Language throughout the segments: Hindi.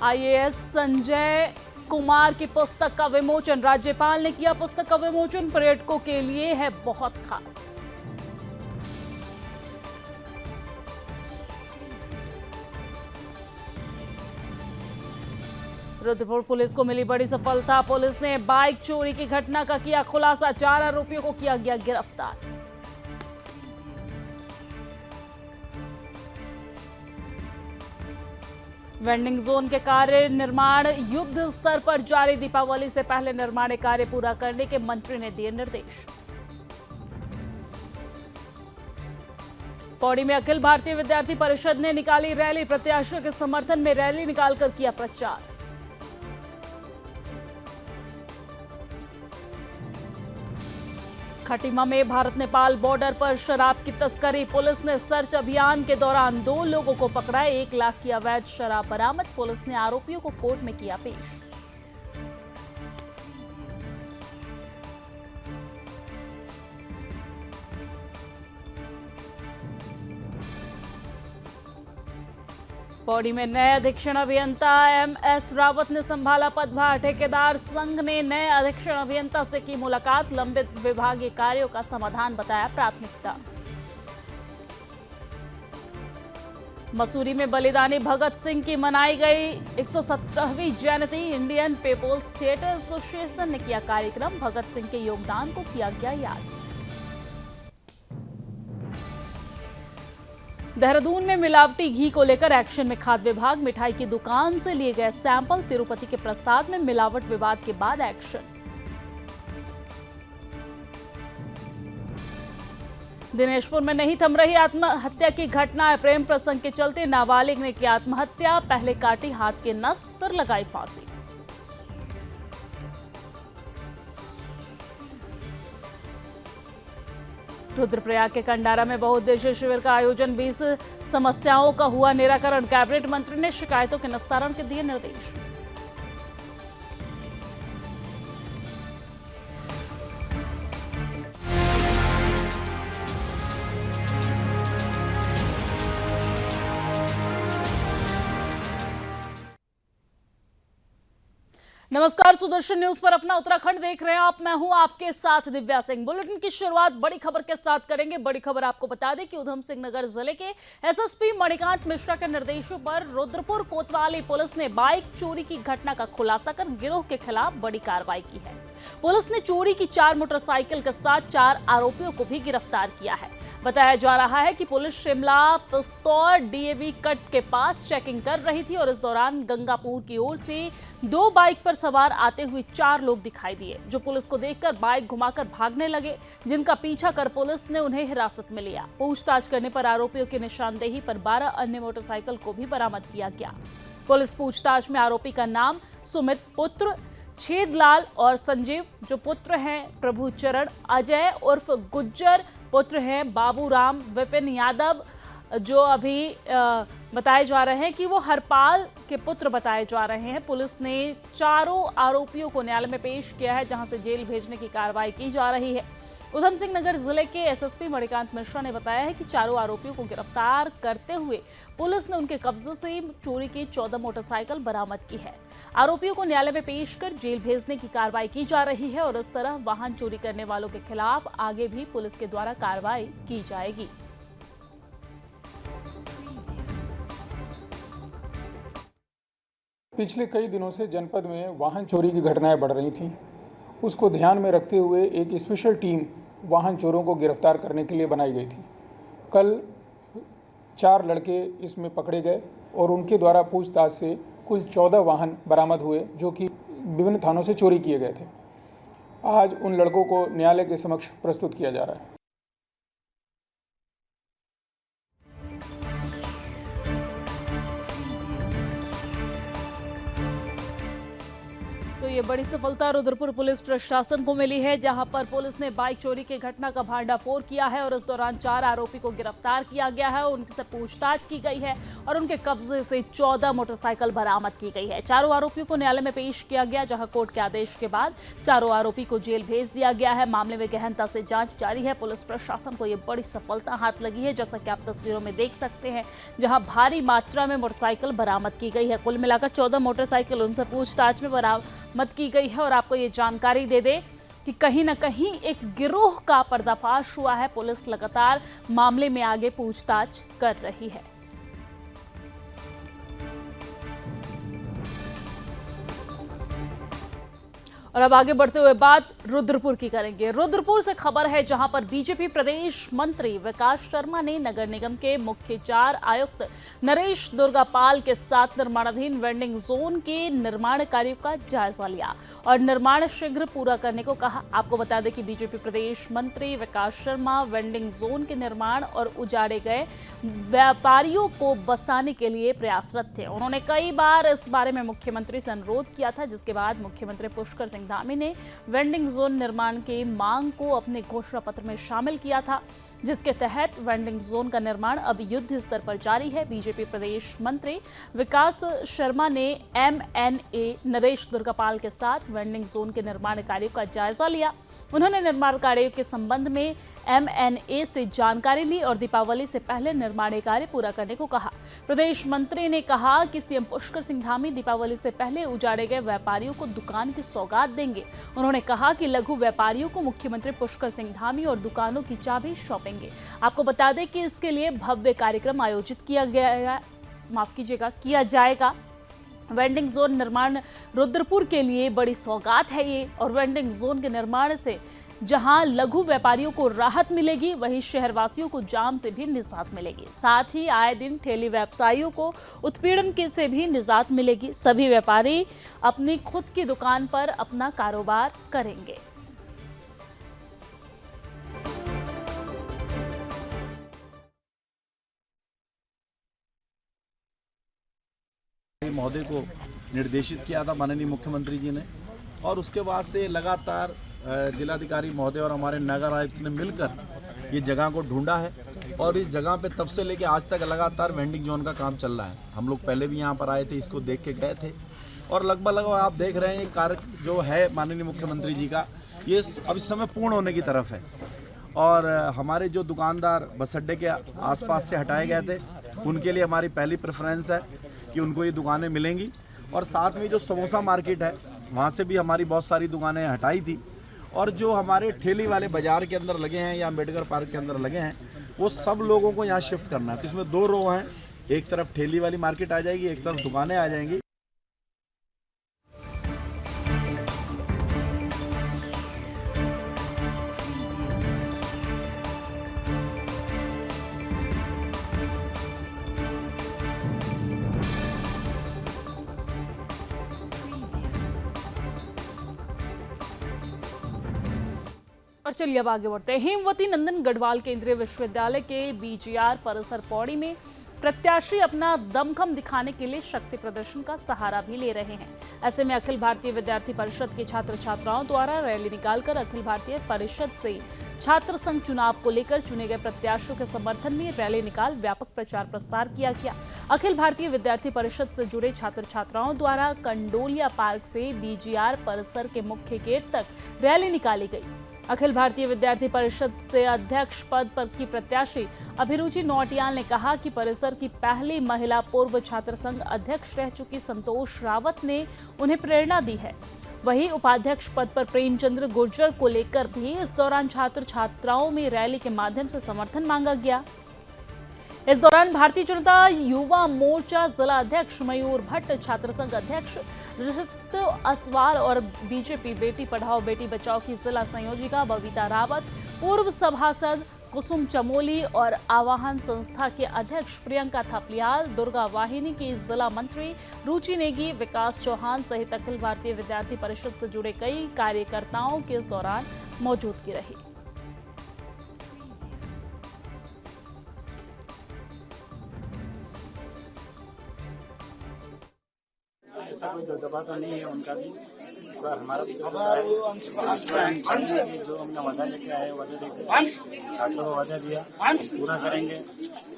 आईएएस संजय कुमार की पुस्तक का विमोचन। राज्यपाल ने किया पुस्तक का विमोचन। पर्यटकों के लिए है बहुत खास। रुद्रपुर पुलिस को मिली बड़ी सफलता। पुलिस ने बाइक चोरी की घटना का किया खुलासा। 4 आरोपियों को किया गया गिरफ्तार। वेंडिंग जोन के कार्य निर्माण युद्ध स्तर पर जारी। दीपावली से पहले निर्माण कार्य पूरा करने के मंत्री ने दिए निर्देश। पौड़ी में अखिल भारतीय विद्यार्थी परिषद ने निकाली रैली। प्रत्याशियों के समर्थन में रैली निकालकर किया प्रचार। खटीमा में भारत नेपाल बॉर्डर पर शराब की तस्करी। पुलिस ने सर्च अभियान के दौरान 2 लोगों को पकड़ा। 1 लाख की अवैध शराब बरामद। पुलिस ने आरोपियों को कोर्ट में किया पेश। पौड़ी में नए अधीक्षण अभियंता एमएस रावत ने संभाला पदभार। ठेकेदार संघ ने नए अधीक्षण अभियंता से की मुलाकात। लंबित विभागीय कार्यों का समाधान बताया प्राथमिकता। मसूरी में बलिदानी भगत सिंह की मनाई गई 117वीं जयंती। इंडियन पीपुल्स थिएटर एसोसिएशन ने किया कार्यक्रम। भगत सिंह के योगदान को किया गया याद। देहरादून में मिलावटी घी को लेकर एक्शन में खाद्य विभाग। मिठाई की दुकान से लिए गए सैंपल। तिरुपति के प्रसाद में मिलावट विवाद के बाद एक्शन। दिनेशपुर में नहीं थम रही आत्महत्या की घटना। प्रेम प्रसंग के चलते नाबालिग ने की आत्महत्या। पहले काटी हाथ के नस, फिर लगाई फांसी। रुद्रप्रयाग के कंडारा में बहुउद्देशीय शिविर का आयोजन। 20 समस्याओं का हुआ निराकरण। कैबिनेट मंत्री ने शिकायतों के निस्तारण के दिए निर्देश। नमस्कार, सुदर्शन न्यूज पर अपना उत्तराखंड देख रहे हैं आप। मैं हूं आपके साथ दिव्या सिंह। बुलेटिन की शुरुआत बड़ी खबर के साथ करेंगे। बड़ी खबर आपको बता दें कि उधम सिंह नगर जिले के एसएसपी मणिकांत मिश्रा के निर्देशों पर रुद्रपुर कोतवाली पुलिस ने बाइक चोरी की घटना का खुलासा कर गिरोह के खिलाफ बड़ी कार्रवाई की है। पुलिस ने चोरी की 4 मोटरसाइकिल के साथ 4 आरोपियों को भी गिरफ्तार किया है। बताया जा रहा है कि पुलिस शिमला पिस्तौर डीएवी कट के पास चेकिंग कर रही थी और इस दौरान गंगापुर की ओर से 2 बाइक पर सवार आते हुए 4 लोग दिखाई दिए, जो पुलिस को देखकर बाइक घुमाकर भागने लगे, जिनका पीछा कर पुलिस ने उन्हें हिरासत में लिया। पूछताछ करने पर आरोपियों की निशानदेही पर 12 अन्य मोटरसाइकिल को भी बरामद किया गया। पुलिस पूछताछ में आरोपी का नाम सुमित पुत्र छेदलाल और संजीव, जो पुत्र हैं प्रभुचरण, अजय उर्फ गुज्जर पुत्र हैं बाबूराम, विपिन यादव, जो अभी बताए जा रहे हैं कि वो हरपाल के पुत्र बताए जा रहे हैं। पुलिस ने चारों आरोपियों को न्यायालय में पेश किया है, जहां से जेल भेजने की कार्रवाई की जा रही है। उधम सिंह नगर जिले के एसएसपी मणिकांत मिश्रा ने बताया है कि चारों आरोपियों को गिरफ्तार करते हुए पुलिस ने उनके कब्जे से चोरी की 14 मोटरसाइकिल बरामद की है। आरोपियों को न्यायालय में पेश कर जेल भेजने की कार्रवाई की जा रही है और इस तरह वाहन चोरी करने वालों के खिलाफ आगे भी पुलिस के द्वारा कार्रवाई की जाएगी। पिछले कई दिनों से जनपद में वाहन चोरी की घटनाएं बढ़ रही थीं। उसको ध्यान में रखते हुए एक स्पेशल टीम वाहन चोरों को गिरफ्तार करने के लिए बनाई गई थी। कल 4 लड़के इसमें पकड़े गए और उनके द्वारा पूछताछ से कुल 14 वाहन बरामद हुए, जो कि विभिन्न थानों से चोरी किए गए थे। आज उन लड़कों को न्यायालय के समक्ष प्रस्तुत किया जा रहा है। तो ये बड़ी सफलता रुद्रपुर पुलिस प्रशासन को मिली है, जहां पर पुलिस ने बाइक चोरी की घटना का भांडाफोड़ किया है और इस दौरान 4 आरोपी को गिरफ्तार किया गया है। उनसे पूछताछ की गई है और उनके कब्जे से 14 मोटरसाइकिल बरामद की गई है। चारों आरोपियों को न्यायालय में पेश किया गया, जहां कोर्ट के आदेश के बाद चारों आरोपी को जेल भेज दिया गया है। मामले में गहनता से जांच जारी है। पुलिस प्रशासन को ये बड़ी सफलता हाथ लगी है, जैसा कि आप तस्वीरों में देख सकते हैं, जहां भारी मात्रा में मोटरसाइकिल बरामद की गई है। कुल मिलाकर 14 मोटरसाइकिल उनसे पूछताछ में बरामद की गई है। और आपको ये जानकारी दे दे कि कहीं ना कहीं एक गिरोह का पर्दाफाश हुआ है। पुलिस लगातार मामले में आगे पूछताछ कर रही है। और अब आगे बढ़ते हुए बात रुद्रपुर की करेंगे। रुद्रपुर से खबर है, जहां पर बीजेपी प्रदेश मंत्री विकास शर्मा ने नगर निगम के मुख्य 4 आयुक्त नरेश दुर्गापाल के साथ निर्माणाधीन वेंडिंग जोन के निर्माण कार्यों का जायजा लिया और निर्माण शीघ्र पूरा करने को कहा। आपको बता दें कि बीजेपी प्रदेश मंत्री विकास शर्मा वेंडिंग जोन के निर्माण और उजाड़े गए व्यापारियों को बसाने के लिए प्रयासरत थे। उन्होंने कई बार इस बारे में मुख्यमंत्री से अनुरोध किया था, जिसके बाद मुख्यमंत्री पुष्कर सिंह धामी ने वेंडिंग जोन निर्माण की मांग को अपने घोषणा पत्र में शामिल किया था, जिसके तहत वेंडिंग जोन का निर्माण अब युद्ध स्तर पर जारी है। बीजेपी प्रदेश मंत्री विकास शर्मा ने MNA नरेश दुर्गापाल के साथ वेंडिंग जोन के निर्माण कार्यों का जायजा लिया। उन्होंने निर्माण कार्यों के संबंध में MNA से जानकारी ली और दीपावली से पहले निर्माण कार्य पूरा करने को कहा। प्रदेश मंत्री ने कहा कि सीएम पुष्कर सिंह धामी दीपावली से पहले उजाड़े गए व्यापारियों को दुकान की सौगात देंगे। उन्होंने कहा कि लघु व्यापारियों को मुख्यमंत्री पुष्कर सिंह धामी और दुकानों की चाबी सौंपेंगे। आपको बता दें कि इसके लिए भव्य कार्यक्रम आयोजित किया जाएगा। वेंडिंग जोन निर्माण रुद्रपुर के लिए बड़ी सौगात है ये, और वेंडिंग जोन के निर्माण से जहां लघु व्यापारियों को राहत मिलेगी, वहीं शहरवासियों को जाम से भी निजात मिलेगी। साथ ही आए दिन ठेली व्यवसायियों को उत्पीड़न से भी निजात मिलेगी। सभी व्यापारी अपनी खुद की दुकान पर अपना कारोबार करेंगे। महोदय को निर्देशित किया था माननीय मुख्यमंत्री जी ने, और उसके बाद से लगातार जिलाधिकारी महोदय और हमारे नगर आयुक्त ने मिलकर ये जगह को ढूंढा है, और इस जगह पे तब से लेके आज तक लगातार वेंडिंग जोन का काम चल रहा है। हम लोग पहले भी यहाँ पर आए थे, इसको देख के गए थे, और लगभग आप देख रहे हैं ये कार्य जो है माननीय मुख्यमंत्री जी का, ये अब इस समय पूर्ण होने की तरफ है। और हमारे जो दुकानदार बस अड्डे के आसपास से हटाए गए थे, उनके लिए हमारी पहली प्रेफरेंस है कि उनको ये दुकानें मिलेंगी। और साथ में जो समोसा मार्केट है, वहाँ से भी हमारी बहुत सारी दुकानें हटाई थी, और जो हमारे ठेली वाले बाज़ार के अंदर लगे हैं या अम्बेडकर पार्क के अंदर लगे हैं, वो सब लोगों को यहाँ शिफ्ट करना है। तो इसमें 2 रो हैं, एक तरफ ठेली वाली मार्केट आ जाएगी, एक तरफ दुकानें आ जाएंगी। और चलिए अब आगे बढ़ते हैं। हेमवती नंदन गढ़वाल केंद्रीय विश्वविद्यालय के BGR परिसर पौड़ी में प्रत्याशी अपना दमखम दिखाने के लिए शक्ति प्रदर्शन का सहारा भी ले रहे हैं। ऐसे में अखिल भारतीय विद्यार्थी परिषद के छात्र छात्राओं द्वारा रैली निकालकर अखिल भारतीय परिषद से छात्र संघ चुनाव को लेकर चुने गए प्रत्याशियों के समर्थन में रैली निकाल व्यापक प्रचार प्रसार किया गया। अखिल भारतीय विद्यार्थी परिषद से जुड़े छात्र छात्राओं द्वारा कंडोलिया पार्क से BGR परिसर के मुख्य गेट तक रैली निकाली गई। अखिल भारतीय विद्यार्थी परिषद से अध्यक्ष पद पर की प्रत्याशी अभिरुचि नौटियाल ने कहा कि परिसर की पहली महिला पूर्व छात्र संघ अध्यक्ष रह चुकी संतोष रावत ने उन्हें प्रेरणा दी है। वहीं उपाध्यक्ष पद पर प्रेमचंद्र गुर्जर को लेकर भी इस दौरान छात्र छात्राओं में रैली के माध्यम से समर्थन मांगा गया। इस दौरान भारतीय जनता युवा मोर्चा जिला अध्यक्ष मयूर भट्ट, छात्र संघ अध्यक्ष ऋषित असवाल और बीजेपी बेटी पढ़ाओ बेटी बचाओ की जिला संयोजिका बबीता रावत, पूर्व सभासद कुसुम चमोली और आवाहन संस्था के अध्यक्ष प्रियंका थपलियाल, दुर्गा वाहिनी की जिला मंत्री रुचि नेगी, विकास चौहान सहित अखिल भारतीय विद्यार्थी परिषद से जुड़े कई कार्यकर्ताओं के इस दौरान मौजूदगी रही। ऐसा कोई दबदबा तो नहीं है उनका भी, बार हमारा भी जो हमने वादा लेके आए वादा देकर छात्रों को वादा दिया पूरा करेंगे।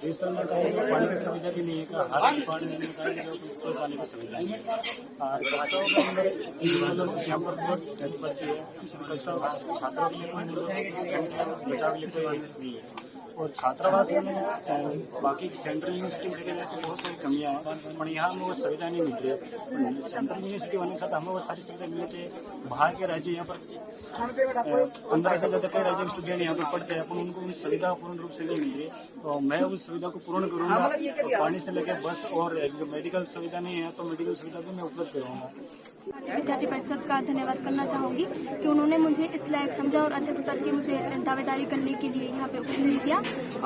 इस समय में कहीं पानी की सुविधा भी नहीं है, हर डिपार्टमेंट में कहीं कोई पानी की सुविधा नहीं है। और कक्षाओं के अंदर यहाँ पर बहुत जरूरत पड़ती है, कक्षा छात्रों के लिए बचाव के लिए कोई नहीं है। और छात्रावास में बाकी सेंट्रल यूनिवर्सिटी में देखा जाए तो बहुत सारी कमियां हैं, पर यहाँ हमें वो सुविधा नहीं मिल रही है। सेंट्रल यूनिवर्सिटी होने के साथ हमें वो सारी सुविधा मिलनी चाहिए। बाहर के राज्य यहाँ पर 15 से ज़्यादा कई राज्य के स्टूडेंट यहाँ पर पढ़ते हैं, पर उनको उन सुविधा पूर्ण रूप से नहीं मिल रही है। तो मैं उस सुविधा को पूर्ण करूँगा। तो पानी से लेकर बस और जो मेडिकल सुविधा नहीं है तो मेडिकल सुविधा भी मैं उपलब्ध कराऊंगा। विद्यार्थी परिषद का धन्यवाद करना चाहूँगी कि उन्होंने मुझे इस लायक समझा और अध्यक्ष पद की मुझे दावेदारी करने के लिए यहाँ पे उपस्थित किया।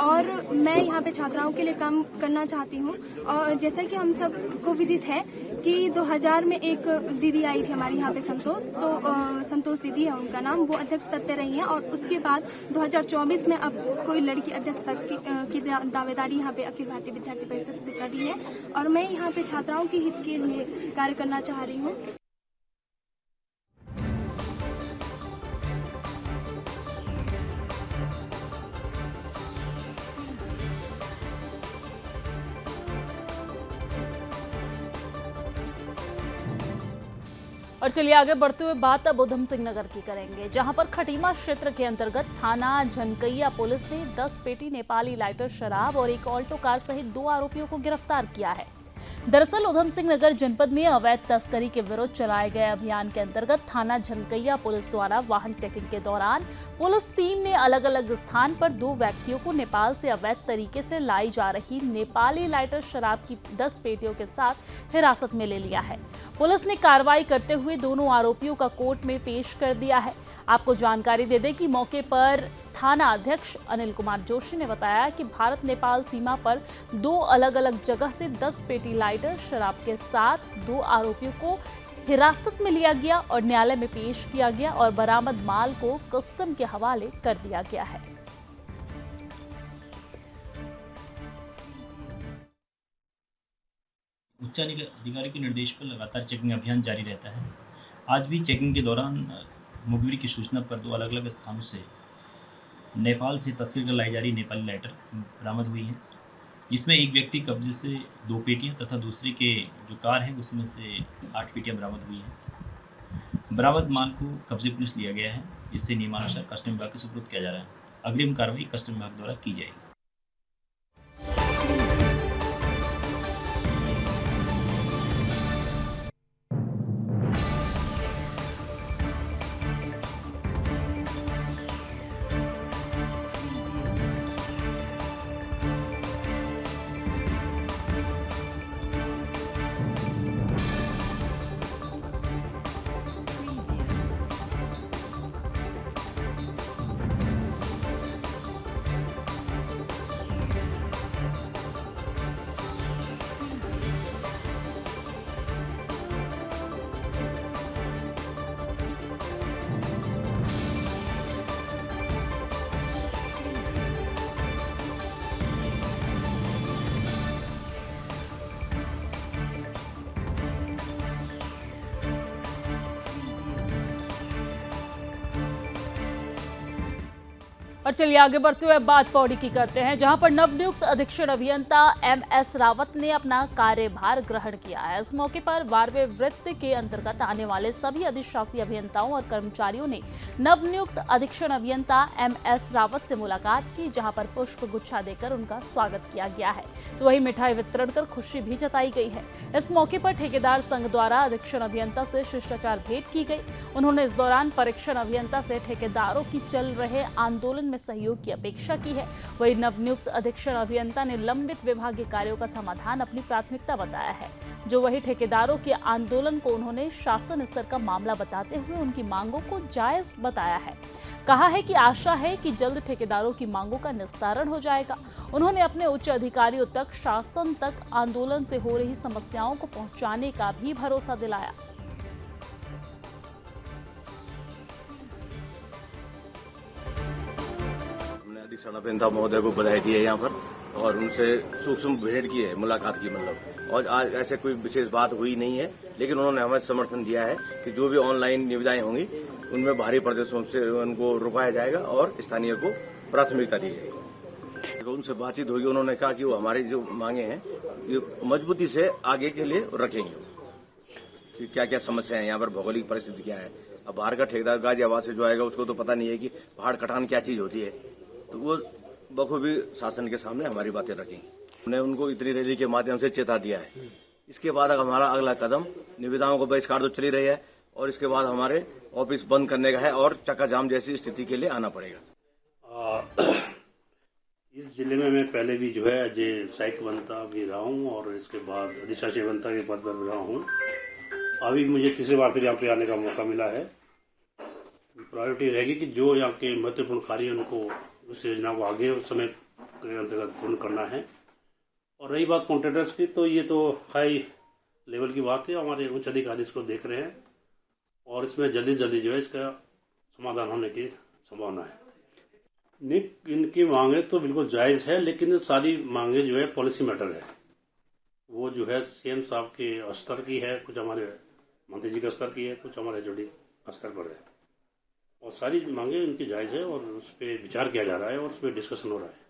और मैं यहाँ पे छात्राओं के लिए काम करना चाहती हूँ। और जैसा कि हम सबको विदित है कि 2000 में एक दीदी आई थी हमारे यहाँ पे संतोष दीदी है उनका नाम, वो अध्यक्ष पद पे रही हैं। और उसके बाद 2024 में अब कोई लड़की अध्यक्ष पद की दावेदारी यहाँ पे अखिल भारतीय विद्यार्थी परिषद से कर रही है। और मैं यहाँ पे छात्राओं के हित के लिए कार्य करना चाह रही हूँ। और चलिए आगे बढ़ते हुए बात अब उधम सिंह नगर की करेंगे, जहां पर खटीमा क्षेत्र के अंतर्गत थाना झनकैया पुलिस ने 10 पेटी नेपाली लाइटर शराब और एक ऑल्टो कार सहित 2 आरोपियों को गिरफ्तार किया है। दरअसल उधम सिंह नगर जनपद में अवैध तस्करी के विरुद्ध चलाए गए अभियान के अंतर्गत थाना झनकैया पुलिस द्वारा वाहन चेकिंग के दौरान पुलिस टीम ने अलग अलग स्थान पर 2 व्यक्तियों को नेपाल से अवैध तरीके से लाई जा रही नेपाली लाइटर शराब की 10 पेटियों के साथ हिरासत में ले लिया है। पुलिस ने कार्रवाई करते हुए दोनों आरोपियों का कोर्ट में पेश कर दिया है। आपको जानकारी दे दें कि मौके पर थाना अध्यक्ष अनिल कुमार जोशी ने बताया कि भारत नेपाल सीमा पर 2 अलग अलग जगह से 10 पेटी लाइटर शराब के साथ 2 आरोपियों को हिरासत में लिया गया और न्यायालय में पेश किया गया और बरामद माल को कस्टम के हवाले कर दिया गया है। उच्चाधिकारी के निर्देश पर लगातार चेकिंग अभियान जारी रहता है। आज भी चेकिंग के दौरान मुखबिर की सूचना पर 2 अलग अलग स्थानों से नेपाल से तस्करी कर लाई जा रही नेपाली लाइटर बरामद हुई है, जिसमें एक व्यक्ति कब्जे से 2 पेटियां तथा दूसरे के जो कार है उसमें से 8 पेटियां बरामद हुई हैं। बरामद माल को कब्जे पुलिस लिया गया है, जिससे नियमानुसार कस्टम विभाग के सुपुर्द किया जा रहा है। अग्रिम कार्रवाई कस्टम विभाग द्वारा की जाएगी। और चलिए आगे बढ़ते हुए बात पौड़ी की करते हैं, जहां पर नवनियुक्त अधीक्षण अभियंता MS रावत ने अपना कार्यभार ग्रहण किया है। इस मौके पर 12वें वृत्त के अंतर्गत आने वाले सभी अधिशासी अभियंताओं और कर्मचारियों ने नवनियुक्त अधीक्षण अभियंता MS रावत से मुलाकात की, जहां पर पुष्प गुच्छा देकर उनका स्वागत किया गया है, तो वही मिठाई वितरण कर खुशी भी जताई गई है। इस मौके पर ठेकेदार संघ द्वारा अधीक्षण अभियंता से शिष्टाचार भेंट की गई। उन्होंने इस दौरान परीक्षण अभियंता से ठेकेदारों की चल रहे आंदोलन में सहयोग की अपेक्षा की है। वही नवनियुक्त अधीक्षण अभियंता ने लंबित विभागीय कार्यों का समाधान अपनी प्राथमिकता बताया है। जो वही ठेकेदारों के आंदोलन को उन्होंने शासन स्तर का मामला बताते हुए उनकी मांगों को जायज बताया है। कहा है कि आशा है कि जल्द ठेकेदारों की मांगों का निस्तारण हो जाएगा। उन्होंने अपने उच्च अधिकारियों तक, शासन तक आंदोलन से हो रही समस्याओं को पहुंचाने का भी भरोसा दिलाया। अधीक्षण अभियंता महोदय को बधाई दी है यहाँ पर, और उनसे सूक्ष्म भेंट की है, मुलाकात की मतलब। और आज ऐसे कोई विशेष बात हुई नहीं है, लेकिन उन्होंने हमें समर्थन दिया है कि जो भी ऑनलाइन निविदाएं होंगी उनमें बाहरी प्रदेशों से उनको रुकाया जाएगा और स्थानीय को प्राथमिकता दी जाएगी। तो उनसे बातचीत होगी, उन्होंने कहा कि वो हमारी जो मांगे हैं ये मजबूती से आगे के लिए रखेंगे कि क्या क्या समस्या है यहाँ पर, भौगोलिक परिस्थिति क्या है। अब बाहर का ठेकेदार गाजियाबाद से जो आएगा उसको तो पता नहीं है कि पहाड़ कटान क्या चीज होती है, तो वो बखूबी शासन के सामने हमारी बातें रखेंगे। हमने उनको इतनी रैली के माध्यम से चेता दिया है। इसके बाद हमारा अगला कदम निविदाओं को बहिष्कार तो चली रही है और इसके बाद हमारे ऑफिस बंद करने का है और चक्का जाम जैसी स्थिति के लिए आना पड़ेगा। इस जिले में मैं पहले भी जो है अजय सहायक अभियंता भी रहा हूँ और इसके बाद अधिशासी अभियंता के पद पर भी रहा हूँ। अभी मुझे तीसरी बार फिर यहाँ पे आने का मौका मिला है। प्रायोरिटी रहेगी कि जो यहाँ के महत्वपूर्ण कार्य उनको उस योजना को आगे समय के अंतर्गत पूर्ण करना है। और रही बात कॉन्ट्रैक्टर्स की, तो ये तो हाई लेवल की बात है, हमारे उच्च अधिकारी इसको देख रहे हैं और इसमें जल्दी जल्दी जो है इसका समाधान होने की संभावना है। इनकी मांगे तो बिल्कुल जायज़ है, लेकिन सारी मांगे जो है पॉलिसी मैटर है। वो जो है सीएम साहब के स्तर की है, कुछ हमारे मंत्री जी के स्तर की है, कुछ हमारे एचओडी स्तर पर है और सारी मांगे इनकी जायज़ है और उस पर विचार किया जा रहा है और उस पर डिस्कशन हो रहा है।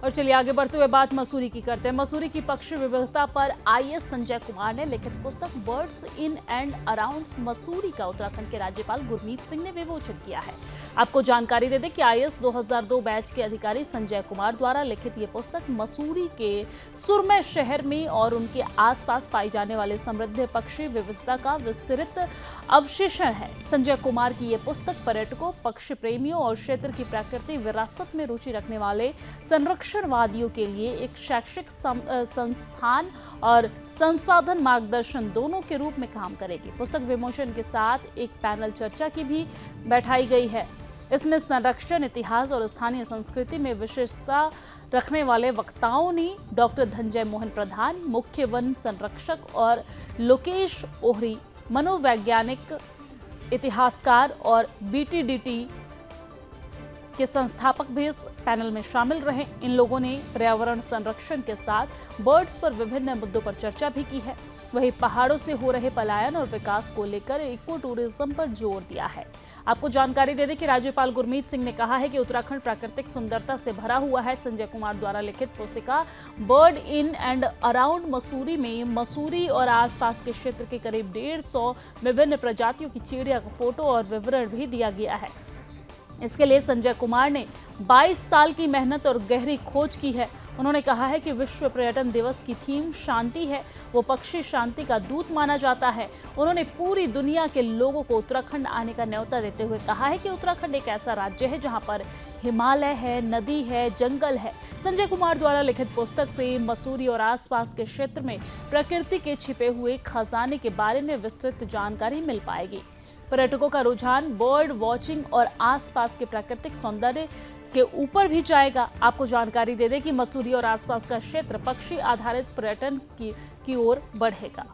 और चलिए आगे बढ़ते हुए बात मसूरी की करते हैं। मसूरी की पक्षी विविधता पर आईएएस संजय कुमार ने लिखित पुस्तक birds in and around Mussoorie का उत्तराखंड के राज्यपाल गुरमीत सिंह ने विमोचन किया है। आपको जानकारी दे दें कि आईएएस 2002 बैच के अधिकारी संजय कुमार द्वारा लिखित ये पुस्तक मसूरी के सुरमय शहर में और उनके आसपास पाई जाने वाले समृद्ध पक्षी विविधता का विस्तृत अवशेषण है। संजय कुमार की ये पुस्तक पर्यटकों, पक्षी प्रेमियों और क्षेत्र की प्राकृतिक विरासत में रुचि रखने वाले संरक्षणवादियों के लिए एक शैक्षिक संस्थान और संसाधन मार्गदर्शन दोनों के रूप में काम करेगी। पुस्तक विमोचन के साथ एक पैनल चर्चा की भी बैठाई गई है। इसमें संरक्षण, इतिहास और स्थानीय संस्कृति में विशेषता रखने वाले वक्ताओं ने डॉक्टर धनंजय मोहन प्रधान, मुख्य वन संरक्षक, और लोकेश ओहरी, मनोवैज्ञानिक, इतिहासकार और बीटीडीटी के संस्थापक भी इस पैनल में शामिल रहे। इन लोगों ने पर्यावरण संरक्षण के साथ बर्ड्स पर विभिन्न मुद्दों पर चर्चा भी की है। वहीं पहाड़ों से हो रहे पलायन और विकास को लेकर इको टूरिज्म पर जोर दिया है। आपको जानकारी दे दें कि राज्यपाल गुरमीत सिंह ने कहा है कि उत्तराखंड प्राकृतिक सुंदरता से भरा हुआ है। संजय कुमार द्वारा लिखित पुस्तिका bird in and around Mussoorie में मसूरी और आसपास के क्षेत्र के करीब 150 विभिन्न प्रजातियों की चिड़िया का फोटो और विवरण भी दिया गया है। इसके लिए संजय कुमार ने 22 साल की मेहनत और गहरी खोज की है। उन्होंने कहा है कि विश्व पर्यटन दिवस की थीम शांति है। वो पक्षी शांति का दूत माना जाता है। उन्होंने पूरी दुनिया के लोगों को उत्तराखंड आने का न्योता देते हुए कहा है कि उत्तराखंड एक ऐसा राज्य है जहां पर हिमालय है, नदी है, जंगल है। संजय कुमार द्वारा लिखित पुस्तक से मसूरी और आसपास के क्षेत्र में प्रकृति के छिपे हुए खजाने के बारे में विस्तृत जानकारी मिल पाएगी। पर्यटकों का रुझान बर्ड वॉचिंग और आसपास के प्राकृतिक सौंदर्य के ऊपर भी जाएगा। आपको जानकारी दे दें कि मसूरी और आसपास का क्षेत्र पक्षी आधारित पर्यटन की ओर बढ़ेगा।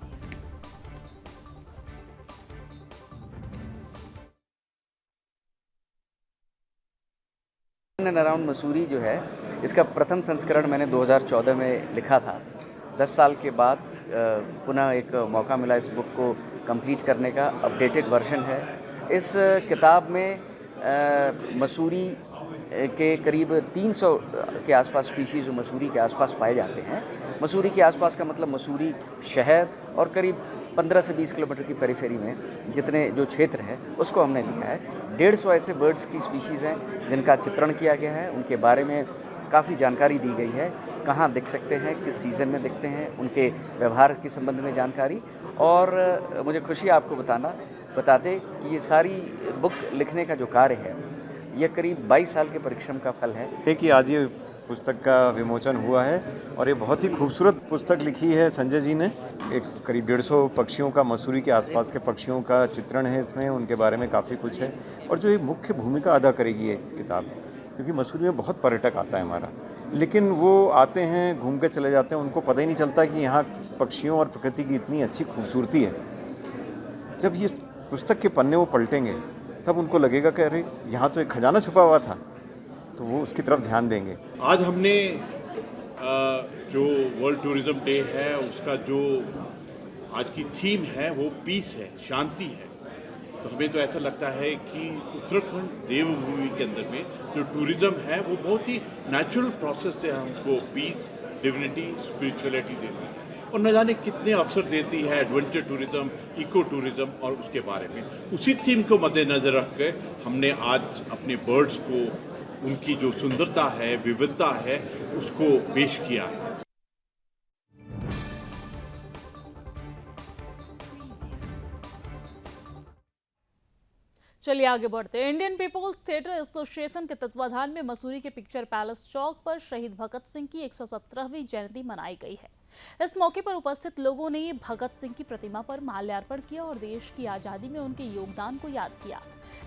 अराउंड मसूरी जो है, इसका प्रथम संस्करण मैंने 2014 में लिखा था। 10 साल के बाद पुनः एक मौका मिला इस बुक को कंप्लीट करने का। अपडेटेड वर्जन है। इस किताब में मसूरी के करीब 300 के आसपास स्पीशीज़ जो मसूरी के आसपास पाए जाते हैं। मसूरी के आसपास का मतलब मसूरी शहर और करीब 15 से 20 किलोमीटर की पेरिफेरी में जितने जो क्षेत्र है उसको हमने लिया है। 150 ऐसे बर्ड्स की स्पीशीज़ हैं जिनका चित्रण किया गया है। उनके बारे में काफ़ी जानकारी दी गई है, कहाँ दिख सकते हैं, किस सीज़न में दिखते हैं, उनके व्यवहार के संबंध में जानकारी। और मुझे खुशी है आपको बताते कि ये सारी बुक लिखने का जो कार्य है यह करीब 22 साल के परिश्रम का फल है। कि आज ये पुस्तक का विमोचन हुआ है और ये बहुत ही खूबसूरत पुस्तक लिखी है संजय जी ने। एक करीब 150 पक्षियों का, मसूरी के आसपास के पक्षियों का चित्रण है इसमें, उनके बारे में काफ़ी कुछ है। और जो एक मुख्य भूमिका अदा करेगी ये किताब, क्योंकि मसूरी में बहुत पर्यटक आता है हमारा, लेकिन वो आते हैं, घूम के चले जाते हैं, उनको पता ही नहीं चलता कि यहाँ पक्षियों और प्रकृति की इतनी अच्छी खूबसूरती है। जब ये पुस्तक के पन्ने वो पलटेंगे तब उनको लगेगा कि अरे यहाँ तो एक खजाना छुपा हुआ था, तो वो उसकी तरफ ध्यान देंगे। आज हमने जो वर्ल्ड टूरिज्म डे है उसका जो आज की थीम है वो पीस है, शांति है। तो हमें तो ऐसा लगता है कि उत्तराखंड देवभूमि के अंदर में जो टूरिज्म है वो बहुत ही नेचुरल प्रोसेस से हमको पीस, डिविनिटी, स्पिरिचुअलिटी देती है और न जाने कितने अवसर देती है एडवेंचर टूरिज्म, इको टूरिज्म और उसके बारे में। उसी थीम को मद्देनजर रख कर हमने आज अपने बर्ड्स को, उनकी जो सुंदरता है, विविधता है, उसको पेश किया है। चलिए आगे बढ़ते हैं। इंडियन पीपल्स थिएटर एसोसिएशन के तत्वाधान में मसूरी के पिक्चर पैलेस चौक पर शहीद भगत सिंह की 117वीं जयंती मनाई गई है। इस मौके पर उपस्थित लोगों ने भगत सिंह की प्रतिमा पर माल्यार्पण किया और देश की आजादी में उनके योगदान को याद किया।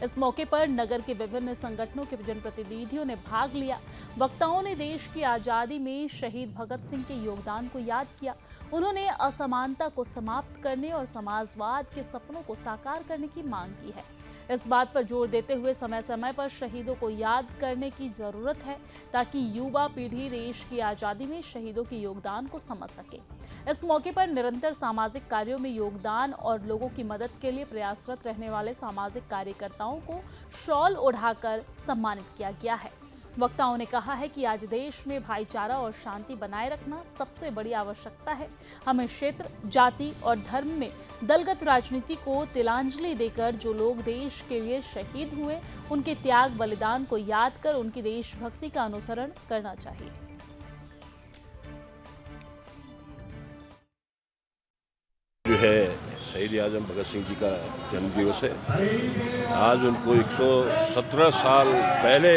इस मौके पर नगर के विभिन्न संगठनों के जनप्रतिनिधियों ने भाग लिया। वक्ताओं ने देश की आजादी में शहीद भगत सिंह के योगदान को याद किया। उन्होंने असमानता को समाप्त करने और समाजवाद के सपनों को साकार करने की मांग की है। इस बात पर जोर देते हुए समय समय पर शहीदों को याद करने की जरूरत है ताकि युवा पीढ़ी देश की आजादी में शहीदों के योगदान को समझ सके। इस मौके पर निरंतर सामाजिक कार्यों में योगदान और लोगों की मदद के लिए प्रयासरत रहने वाले सामाजिक कार्यकर्ताओं को शॉल ओढ़ाकर सम्मानित किया गया है। वक्ताओं ने कहा है कि आज देश में भाईचारा और शांति बनाए रखना सबसे बड़ी आवश्यकता है। हमें क्षेत्र, जाति और धर्म में दलगत राजनीति को तिलांजलि देकर जो लोग देश के लिए शहीद हुए, उनके त्याग बलिदान को याद कर उनकी देशभक्ति का अनुसरण करना चाहिए। जो है शहीद आजम भगत सिंह जी का जन्म दिवस है। आज उनको 117 साल पहले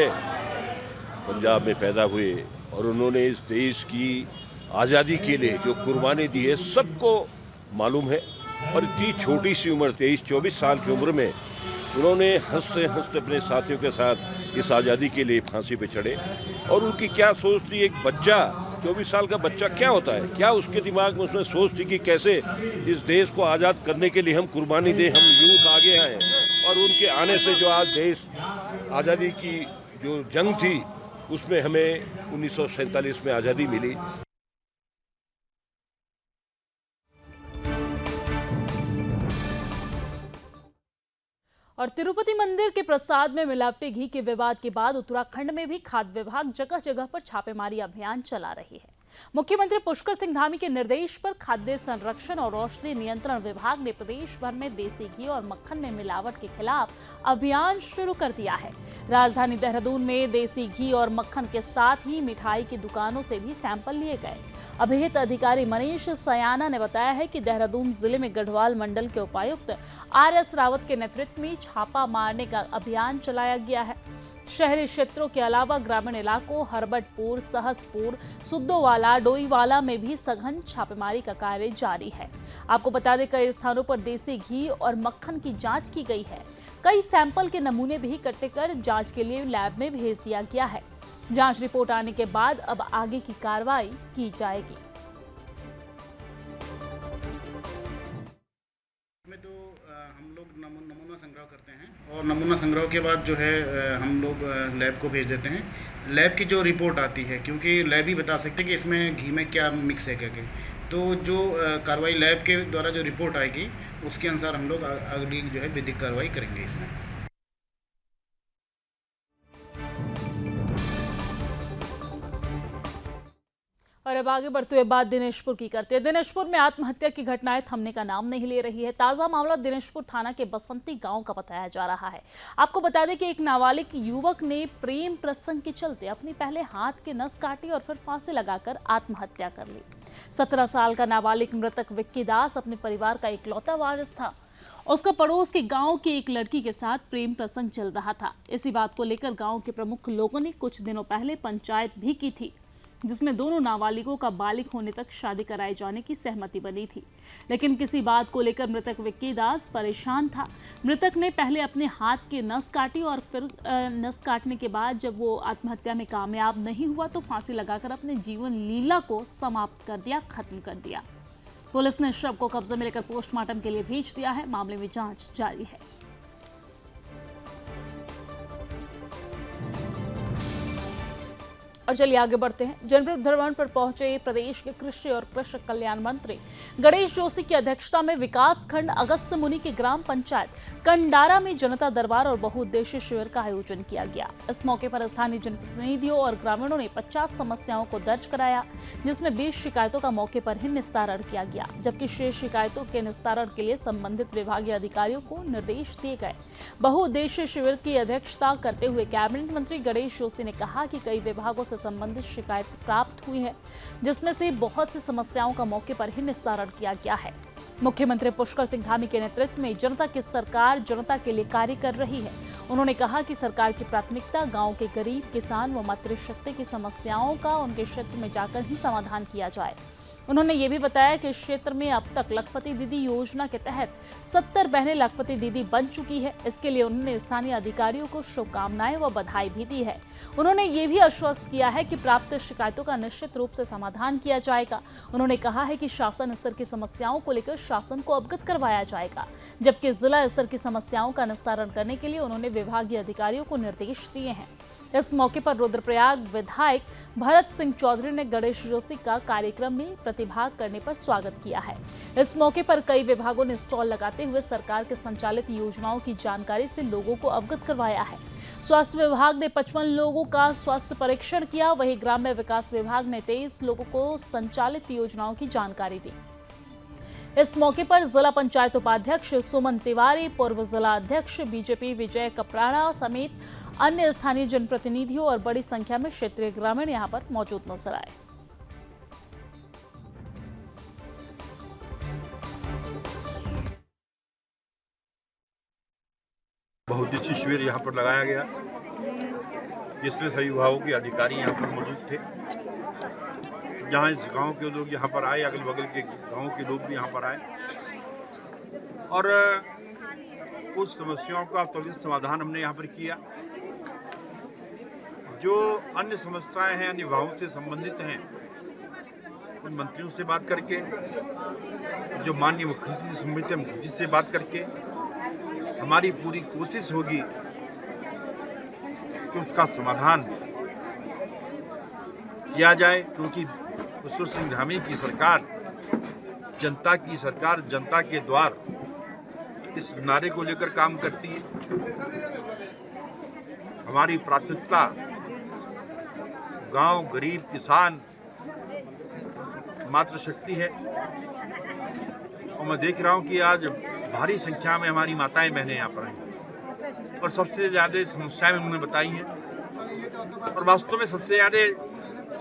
पंजाब में पैदा हुए और उन्होंने इस देश की आज़ादी के लिए जो कुर्बानी दी है सबको मालूम है। और इतनी छोटी सी उम्र, 23-24 साल की उम्र में उन्होंने हंसते हंसते अपने साथियों के साथ इस आज़ादी के लिए फांसी पे चढ़े। और उनकी क्या सोच थी, एक बच्चा, 24 साल का बच्चा क्या होता है, क्या उसके दिमाग में उसमें सोच थी कि कैसे इस देश को आज़ाद करने के लिए हम कुर्बानी दें, हम यूथ आगे आए। और उनके आने से जो आज देश आज़ादी की जो जंग थी उसमें हमें 1947 में आज़ादी मिली। और तिरुपति मंदिर के प्रसाद में मिलावटी घी के विवाद के बाद उत्तराखंड में भी खाद्य विभाग जगह जगह पर छापेमारी अभियान चला रही है। मुख्यमंत्री पुष्कर सिंह धामी के निर्देश पर खाद्य संरक्षण और औषधि नियंत्रण विभाग ने प्रदेश भर में देसी घी और मक्खन में मिलावट के खिलाफ अभियान शुरू कर दिया है। राजधानी देहरादून में देसी घी और मक्खन के साथ ही मिठाई की दुकानों से भी सैंपल लिए गए। अभिहित अधिकारी मनीष सयाना ने बताया है कि देहरादून जिले में गढ़वाल मंडल के उपायुक्त RS रावत के नेतृत्व में छापा मारने का अभियान चलाया गया है। शहरी क्षेत्रों के अलावा ग्रामीण इलाकों हरबटपुर, सहसपुर, सुद्दोवाला, डोईवाला में भी सघन छापेमारी का कार्य जारी है। आपको बता दें कई स्थानों पर देसी घी और मक्खन की जांच की गई है। कई सैंपल के नमूने भी इकट्ठे कर जांच के लिए लैब में भेज दिया गया है। जांच रिपोर्ट आने के बाद अब आगे की कार्रवाई की जाएगी। इसमें तो हम लोग नमूना संग्रह करते हैं और नमूना संग्रह के बाद जो है हम लोग लैब को भेज देते हैं। लैब की जो रिपोर्ट आती है, क्योंकि लैब ही बता सकते हैं कि इसमें घी में क्या मिक्स है करके, तो जो कार्रवाई लैब के द्वारा जो रिपोर्ट आएगी उसके अनुसार हम लोग अगली जो है विधिक कार्रवाई करेंगे इसमें। और अब आगे बढ़ते हुए बात दिनेशपुर की करते हैं। दिनेशपुर में आत्महत्या की घटनाएं थमने का नाम नहीं ले रही है। ताजा मामला दिनेशपुर थाना के बसंती गांव का बताया जा रहा है। आपको बता दें कि एक नाबालिग युवक ने प्रेम प्रसंग के चलते अपनी पहले हाथ की नस काटी और फिर फांसी लगाकर आत्महत्या कर ली। 17 साल का नाबालिग मृतक विक्की दास अपने परिवार का इकलौता वारिस था। उसका पड़ोस के गांव की एक लड़की के साथ प्रेम प्रसंग चल रहा था। इसी बात को लेकर गांव के प्रमुख लोगों ने कुछ दिनों पहले पंचायत भी की थी। जिसमें दोनों नाबालिगों का बालिग होने तक शादी कराए जाने की सहमति बनी थी। लेकिन किसी बात को लेकर मृतक विक्की दास परेशान था। मृतक ने पहले अपने हाथ की नस काटी और फिर नस काटने के बाद जब वो आत्महत्या में कामयाब नहीं हुआ तो फांसी लगाकर अपने जीवन लीला को समाप्त कर दिया, खत्म कर दिया। पुलिस ने शव को कब्जे में लेकर पोस्टमार्टम के लिए भेज दिया है। मामले में जांच जारी है। और चलिए आगे बढ़ते हैं। जनपद भ्रमण पर पहुंचे प्रदेश के कृषि और कृषक कल्याण मंत्री गणेश जोशी की अध्यक्षता में विकास खंड अगस्त मुनि के ग्राम पंचायत कंडारा में जनता दरबार और बहुउद्देशीय शिविर का आयोजन किया गया। इस मौके पर स्थानीय जनप्रतिनिधियों और ग्रामीणों ने 50 समस्याओं को दर्ज कराया, जिसमें 20 शिकायतों का मौके पर ही निस्तारण किया गया, जबकि शेष शिकायतों के निस्तारण के लिए संबंधित विभागीय अधिकारियों को निर्देश दिए गए। बहुउद्देशीय शिविर की अध्यक्षता करते हुए कैबिनेट मंत्री गणेश जोशी ने कहा कि कई विभागों से संबंधित शिकायत प्राप्त हुई है, जिसमें से बहुत सी समस्याओं का मौके पर ही निस्तारण किया गया है। मुख्यमंत्री पुष्कर सिंह धामी के नेतृत्व में जनता की सरकार जनता के लिए कार्य कर रही है। उन्होंने कहा कि सरकार की प्राथमिकता गांव के गरीब, किसान व मातृशक्ति की समस्याओं का उनके क्षेत्र में जाकर ही समाधान किया जाए। उन्होंने ये भी बताया कि इस क्षेत्र में अब तक लखपति दीदी योजना के तहत 70 बहनें लखपति दीदी बन चुकी है। इसके लिए उन्होंने स्थानीय अधिकारियों को शुभकामनाएं व बधाई भी दी है। उन्होंने ये भी आश्वस्त किया है कि प्राप्त शिकायतों का निश्चित रूप से समाधान किया जाएगा। उन्होंने कहा है कि शासन स्तर की समस्याओं को लेकर शासन को अवगत करवाया जाएगा, जबकि जिला स्तर की समस्याओं का निस्तारण करने के लिए उन्होंने विभागीय अधिकारियों को निर्देश दिए हैं। इस मौके पर रुद्रप्रयाग विधायक भरत सिंह चौधरी ने गणेश जोशी का कार्यक्रम में प्रतिभाग करने पर स्वागत किया है। इस मौके पर कई विभागों ने स्टॉल लगाते हुए सरकार के संचालित योजनाओं की जानकारी से लोगों को अवगत करवाया है। स्वास्थ्य विभाग ने 55 लोगों का स्वास्थ्य परीक्षण किया, वहीं ग्राम्य विकास विभाग ने 23 लोगों को संचालित योजनाओं की जानकारी दी। इस मौके पर जिला पंचायत उपाध्यक्ष सुमन तिवारी, पूर्व जिला अध्यक्ष बीजेपी विजय कपराड़ा समेत अन्य स्थानीय जनप्रतिनिधियों और बड़ी संख्या में क्षेत्रीय ग्रामीण यहां पर मौजूद नजर आए। बहुउद्देशीय शिविर यहाँ पर लगाया गया, जिसमें सभी विभागों के अधिकारी यहाँ पर मौजूद थे। जहाँ इस गांव के लोग यहाँ पर आए, अगल बगल के गांव के लोग भी यहाँ पर आए और कुछ समस्याओं का त्वरित समाधान हमने यहाँ पर किया। जो अन्य समस्याएं हैं, अन्य विभागों से संबंधित हैं, उन मंत्रियों से बात करके, जो माननीय मुख्यमंत्री से संबंधित है, मुख्यमंत्री से बात करके हमारी पूरी कोशिश होगी कि उसका समाधान किया जाए, क्योंकि पुष्कर सिंह धामी की सरकार जनता की सरकार, जनता के द्वार, इस नारे को लेकर काम करती है। हमारी प्राथमिकता गांव, गरीब, किसान, मातृशक्ति है और मैं देख रहा हूं कि आज भारी संख्या में हमारी माताएं बहनें यहाँ पर आई और सबसे ज़्यादा समस्याएं उन्होंने बताई हैं और वास्तव में सबसे ज़्यादा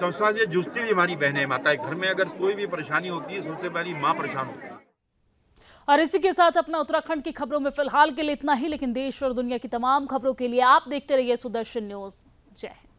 समस्या से जूझती भी हमारी बहनें माताएं। घर में अगर कोई भी परेशानी होती है, सबसे पहली माँ परेशान होती है। और इसी के साथ अपना उत्तराखंड की खबरों में फिलहाल के लिए इतना ही, लेकिन देश और दुनिया की तमाम खबरों के लिए आप देखते रहिए सुदर्शन न्यूज। जय हिंद।